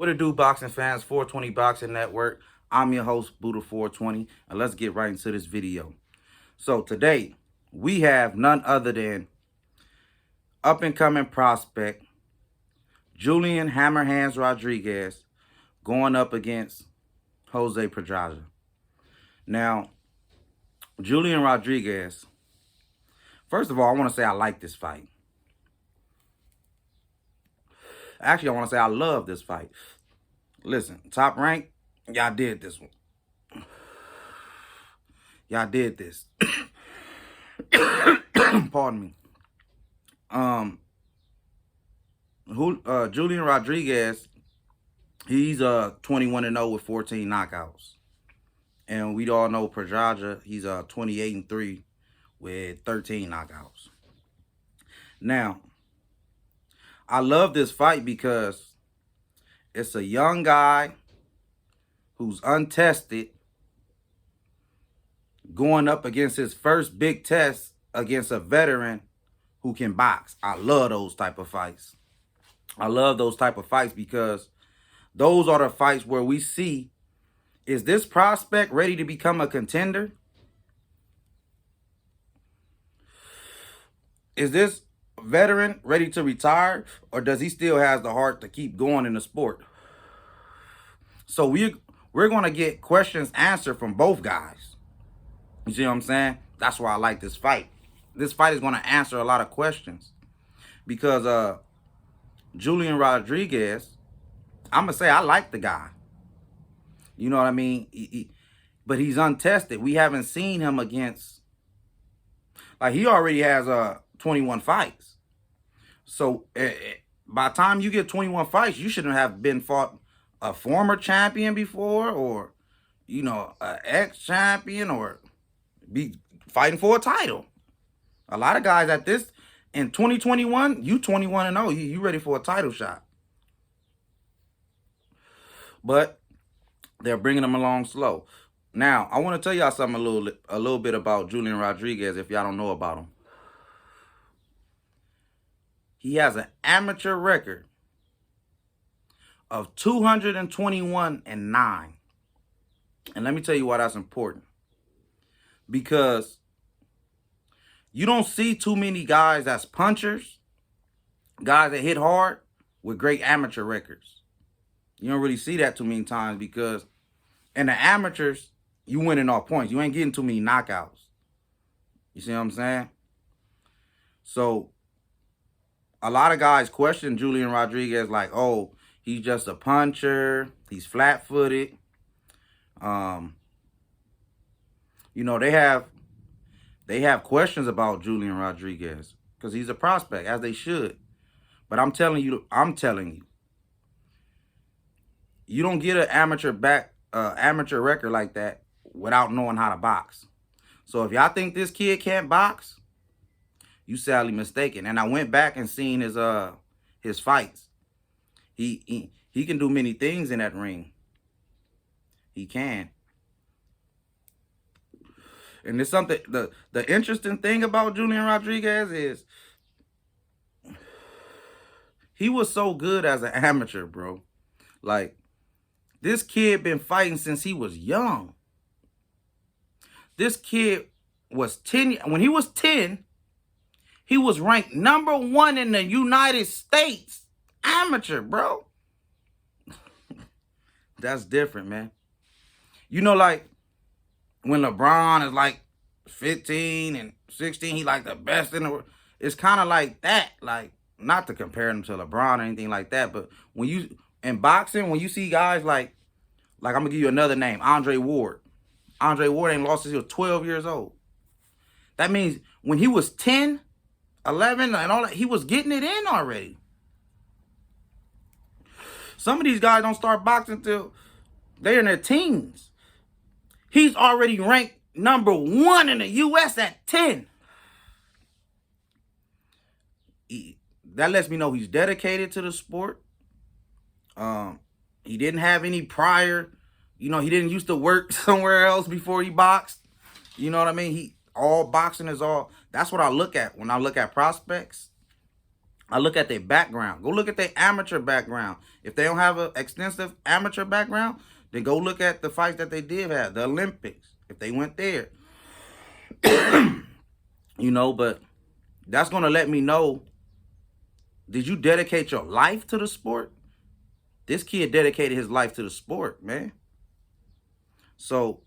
What it do, boxing fans? 420 Boxing Network. I'm your host, Buddha 420, and let's get right into this video. So today, we have none other than up-and-coming prospect, Julian Hammer Hands Rodriquez, going up against Jose Pedraza. Now, Julian Rodriquez, first of all, I want to say I like this fight. Actually, I want to say I love this fight. Listen, Top Rank, y'all did this one. Y'all did this. Pardon me. Julian Rodriquez, he's 21-0 with 14 knockouts. And we all know Pedraza, he's 28-3 with 13 knockouts. Now, I love this fight because it's a young guy who's untested going up against his first big test against a veteran who can box. I love those type of fights. I love those type of fights because those are the fights where we see, is this prospect ready to become a contender? Is this veteran ready to retire, or does he still have the heart to keep going in the sport? So we're going to get questions answered from both guys. You see what I'm saying? That's why I like this fight. This fight is going to answer a lot of questions because Julian Rodriquez, I'm going to say I like the guy. You know what I mean? But he's untested. We haven't seen him against, like, he already has 21 fights. So by the time you get 21 fights, you shouldn't have been fought a former champion before, or, you know, an ex-champion, or be fighting for a title. A lot of guys at this, in 2021, you 21-0, you ready for a title shot. But they're bringing them along slow. Now, I want to tell y'all something a little bit about Julian Rodriquez if y'all don't know about him. He has an amateur record of 221-9. And let me tell you why that's important. Because you don't see too many guys that's punchers, guys that hit hard with great amateur records. You don't really see that too many times because in the amateurs, you winning all points. You ain't getting too many knockouts. You see what I'm saying? So a lot of guys question Julian Rodriquez like, oh, he's just a puncher. He's flat-footed. You know, they have questions about Julian Rodriquez because he's a prospect, as they should. But I'm telling you, you don't get an amateur record like that without knowing how to box. So if y'all think this kid can't box, you sadly mistaken. And I went back and seen his fights. He can do many things in that ring. He can. And there's something, the interesting thing about Julian Rodriquez is he was so good as an amateur, bro. Like, this kid been fighting since he was young. This kid was 10. When he was 10, he was ranked #1 in the United States. Amateur, bro. That's different, man. You know, like, when LeBron is like 15 and 16, he like the best in the world. It's kind of like that. Like, not to compare him to LeBron or anything like that, but when you, in boxing, when you see guys like I'm going to give you another name, Andre Ward. Andre Ward ain't lost since he was 12 years old. That means when he was 10, 11, and all that, he was getting it in already. Some of these guys don't start boxing until they're in their teens. He's already ranked #1 in the U.S. at 10. That lets me know he's dedicated to the sport. He didn't have any prior, you know, he didn't used to work somewhere else before he boxed. You know what I mean? All boxing is all, that's what I look at when I look at prospects. I look at their background. Go look at their amateur background. If they don't have an extensive amateur background, then go look at the fights that they did have, the Olympics, if they went there. But that's going to let me know, did you dedicate your life to the sport? This kid dedicated his life to the sport, man. So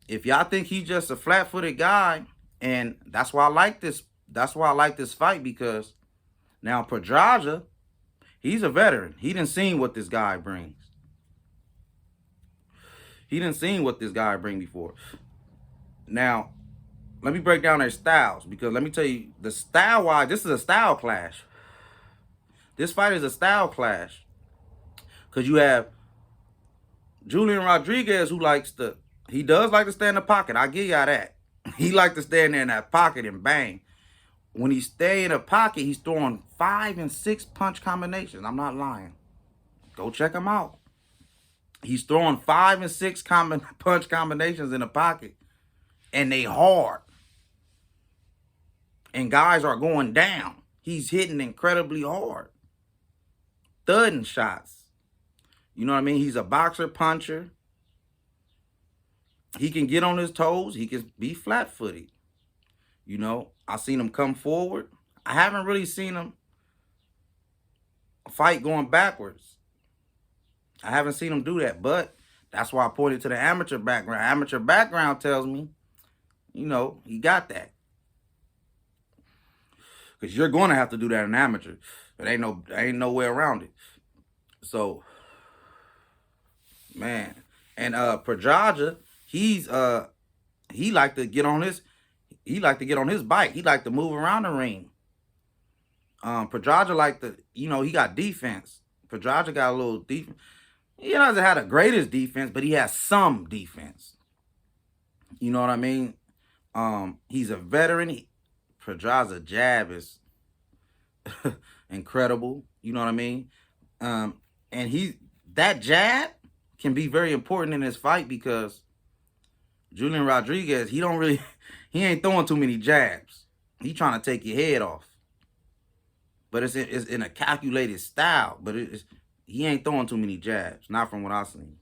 if y'all think he's just a flat-footed guy, and that's why I like this fight, because now Pedraza, he's a veteran. He done seen what this guy brings. He done seen what this guy bring before. Now, let me break down their styles, because let me tell you, the style-wise, this is a style clash. This fight is a style clash. Because you have Julian Rodriquez, who he does like to stay in the pocket. I give y'all that. He like to stand there in that pocket and bang. When he stay in a pocket, he's throwing 5 and 6 punch combinations. I'm not lying. Go check him out. He's throwing 5 and 6 punch combinations in the pocket. And they hard. And guys are going down. He's hitting incredibly hard. Thudding shots. You know what I mean? He's a boxer, puncher. He can get on his toes. He can be flat-footed. I seen him come forward. I haven't really seen him fight going backwards. I haven't seen him do that, but that's why I pointed to the amateur background. Amateur background tells me, he got that. Because you're going to have to do that in amateur. There ain't no way around it. So, man. And Pedraza, he like to get on his bike. He like to move around the ring. Pedraza he got defense. Pedraza got a little defense. He doesn't have the greatest defense, but he has some defense. You know what I mean? He's a veteran. Pedraza jab is incredible. You know what I mean? And that jab can be very important in this fight, because Julian Rodriquez, he ain't throwing too many jabs. He trying to take your head off. But it's in a calculated style. But he ain't throwing too many jabs. Not from what I've seen.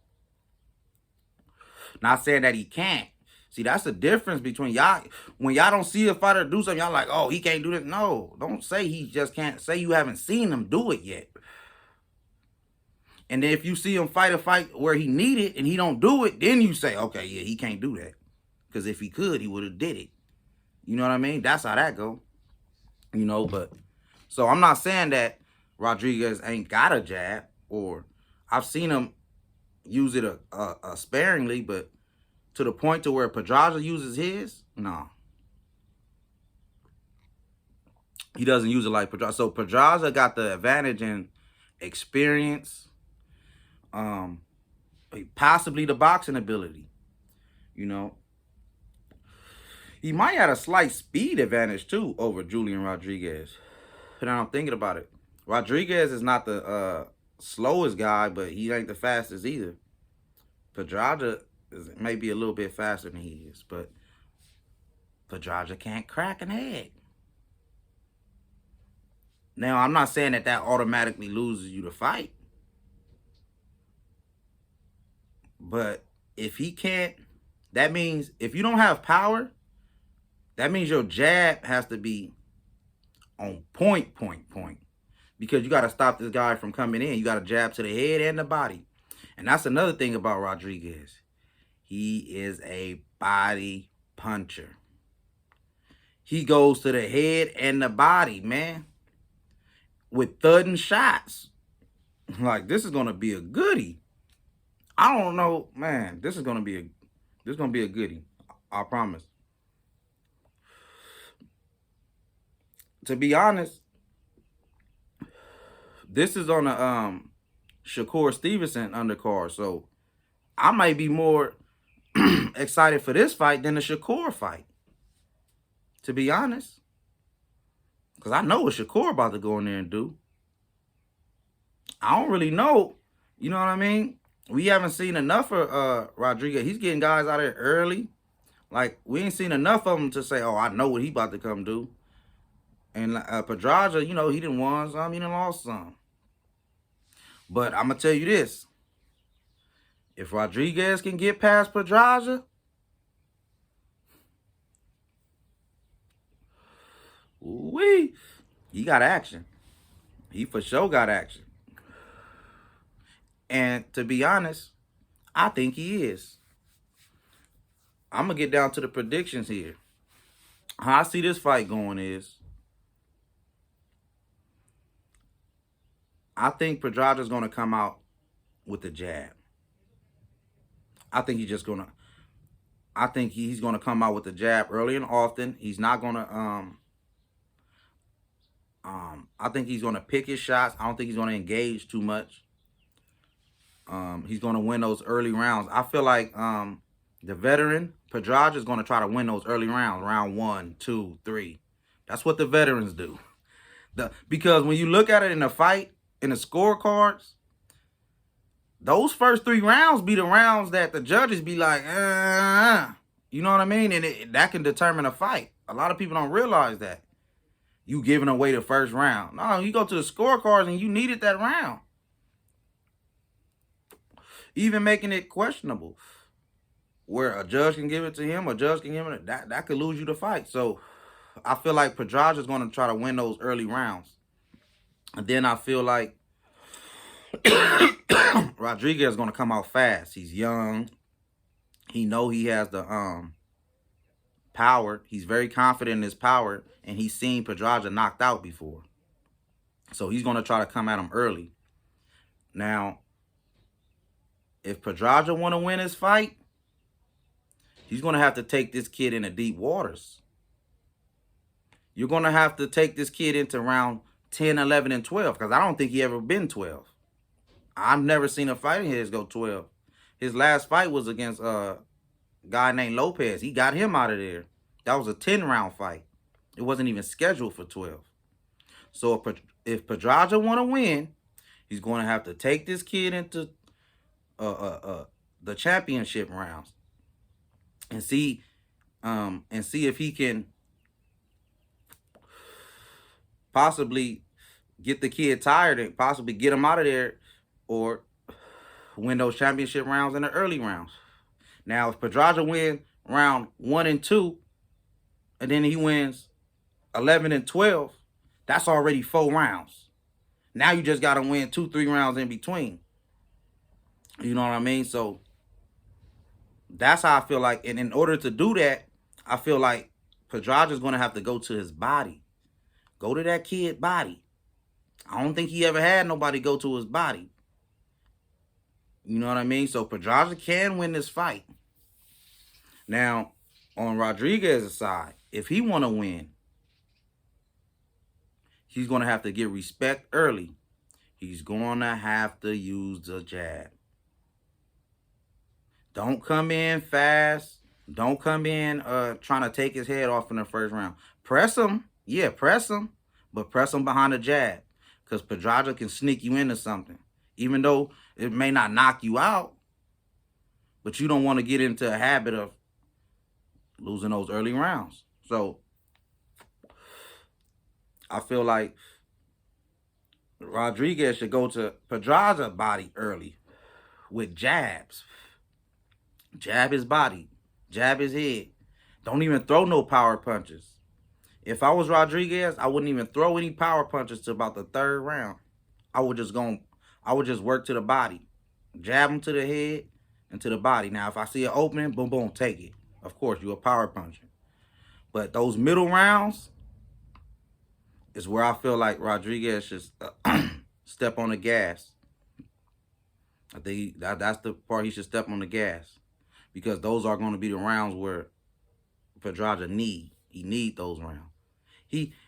Not saying that he can't. See, that's the difference between y'all. When y'all don't see a fighter do something, y'all like, oh, he can't do this. No, don't say he just can't. Say you haven't seen him do it yet. And then if you see him fight a fight where he need it and he don't do it, then you say, okay, yeah, he can't do that. Because if he could, he would have did it. You know what I mean? That's how that go. But so I'm not saying that Rodriguez ain't got a jab, or I've seen him use it sparingly, but to the point to where Pedraza uses his, no. He doesn't use it like Pedraza. So Pedraza got the advantage in experience, possibly the boxing ability. He might have a slight speed advantage too over Julian Rodriguez. And I'm thinking about it. Rodriguez is not the slowest guy, but he ain't the fastest either. Pedraza is maybe a little bit faster than he is, but Pedraza can't crack an egg. Now, I'm not saying that automatically loses you the fight. But if he can't, that means if you don't have power, that means your jab has to be on point. Because you got to stop this guy from coming in. You got to jab to the head and the body. And that's another thing about Rodriguez. He is a body puncher. He goes to the head and the body, man. With thudding shots. Like, this is going to be a goodie. I don't know, man. This is going to be a goodie. I promise. To be honest, this is on a Shakur Stevenson undercard, so I might be more excited for this fight than the Shakur fight. To be honest. Because I know what Shakur about to go in there and do. I don't really know. You know what I mean? We haven't seen enough of Rodriguez. He's getting guys out of there early. Like, we ain't seen enough of him to say, oh, I know what he about to come do. And Pedraza, he didn't won some, he didn't lost some. But I'm going to tell you this. If Rodriguez can get past Pedraza, he got action. He for sure got action. And to be honest, I think he is. I'm going to get down to the predictions here. How I see this fight going is, I think Pedraza's going to come out with the jab. I think he's going to come out with the jab early and often. He's not going to I think he's going to pick his shots. I don't think he's going to engage too much. He's going to win those early rounds. I feel like the veteran, Pedraza, is going to try to win those early rounds. Round 1, 2, 3. That's what the veterans do. Because when you look at it in a fight, in the scorecards, those first 3 rounds be the rounds that the judges be like, you know what I mean? And that can determine a fight. A lot of people don't realize that. You giving away the first round. No, you go to the scorecards and you needed that round. Even making it questionable. Where a judge can give it to him, a judge can give it, that could lose you the fight. So I feel like Pedraza is going to try to win those early rounds. And then I feel like Rodriquez is going to come out fast. He's young. He know he has the power. He's very confident in his power. And he's seen Pedraza knocked out before. So he's going to try to come at him early. Now, if Pedraza want to win his fight, he's going to have to take this kid into deep waters. You're going to have to take this kid into round 10, 11, and 12. Because I don't think he ever been 12. I've never seen a fight of his go 12. His last fight was against a guy named Lopez. He got him out of there. That was a 10-round fight. It wasn't even scheduled for 12. So if Pedraza want to win, he's going to have to take this kid into the championship rounds and see if he can possibly get the kid tired and possibly get him out of there or win those championship rounds in the early rounds. Now, if Pedraza wins round 1 and 2, and then he wins 11 and 12, that's already 4 rounds. Now you just got to win 2, 3 rounds in between. You know what I mean? So that's how I feel like. And in order to do that, I feel like Pedraza's going to have to go to his body. Go to that kid's body. I don't think he ever had nobody go to his body. You know what I mean? So Pedraza can win this fight. Now, on Rodriguez's side, if he want to win, he's going to have to get respect early. He's going to have to use the jab. Don't come in fast. Don't come in trying to take his head off in the first round. Press him. Yeah, press him. But press him behind the jab. Because Pedraza can sneak you into something. Even though it may not knock you out. But you don't want to get into a habit of losing those early rounds. So I feel like Rodriguez should go to Pedraza's body early with jabs. Jab his body. Jab his head. Don't even throw no power punches. If I was Rodriguez, I wouldn't even throw any power punches to about the 3rd round. I would just work to the body. Jab him to the head and to the body. Now, if I see an opening, boom, boom, take it. Of course, you're a power puncher. But those middle rounds is where I feel like Rodriguez should step on the gas. I think that's the part he should step on the gas. Because those are going to be the rounds where Pedraza He need those rounds.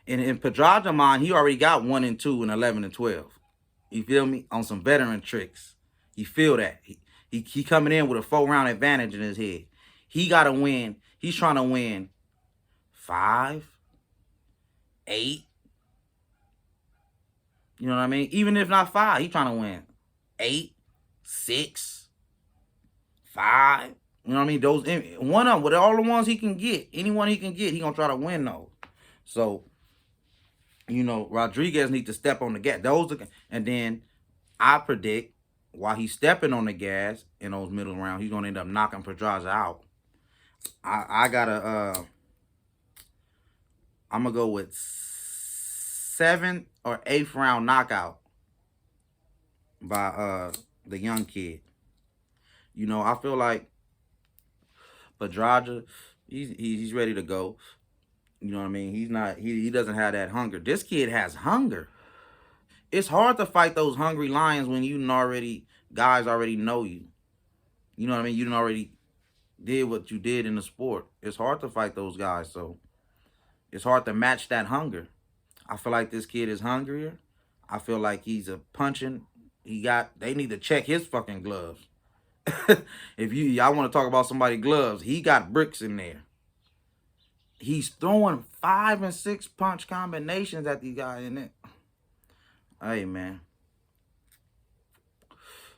In Pedraza's mind, he already got 1 and 2 and 11 and 12. You feel me? On some veteran tricks. You feel that. He coming in with a 4-round advantage in his head. He got to win. He's trying to win 5, 8. You know what I mean? Even if not 5, he's trying to win 8, 6, 5. You know what I mean? Those one of them, with all the ones he can get, anyone he can get, he gonna try to win those. So You know, Rodriquez need to step on the gas. And then I predict while he's stepping on the gas in those middle rounds, he's gonna end up knocking Pedraza out. I gotta I'm gonna go with 7th or 8th round knockout by the young kid. You know, I feel like Pedraza, he's ready to go. You know what I mean? He doesn't have that hunger. This kid has hunger. It's hard to fight those hungry lions when guys already know you. You know what I mean? You done already did what you did in the sport. It's hard to fight those guys, so it's hard to match that hunger. I feel like this kid is hungrier. I feel like he's a punching. They need to check his fucking gloves. If y'all want to talk about somebody's gloves, he got bricks in there. He's throwing 5 and 6 punch combinations at these guys in it. Hey man,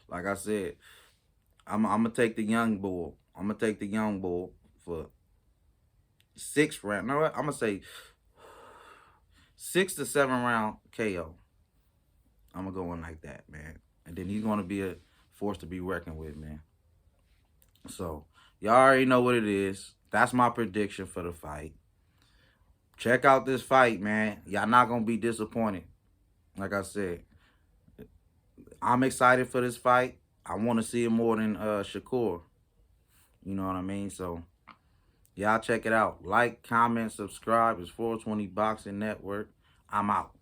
like I said, I'm gonna take the young bull. I'm gonna take the young bull for 6th round. No, I'm gonna say 6 to 7 round KO. I'm gonna go in like that, man. And then he's gonna be a force to be reckoned with, man. So y'all already know what it is. That's my prediction for the fight. Check out this fight, man. Y'all not gonna be disappointed. Like I said, I'm excited for this fight. I want to see it more than Shakur. You know what I mean? So y'all check it out. Like, comment, subscribe. It's 420 Boxing Network. I'm out.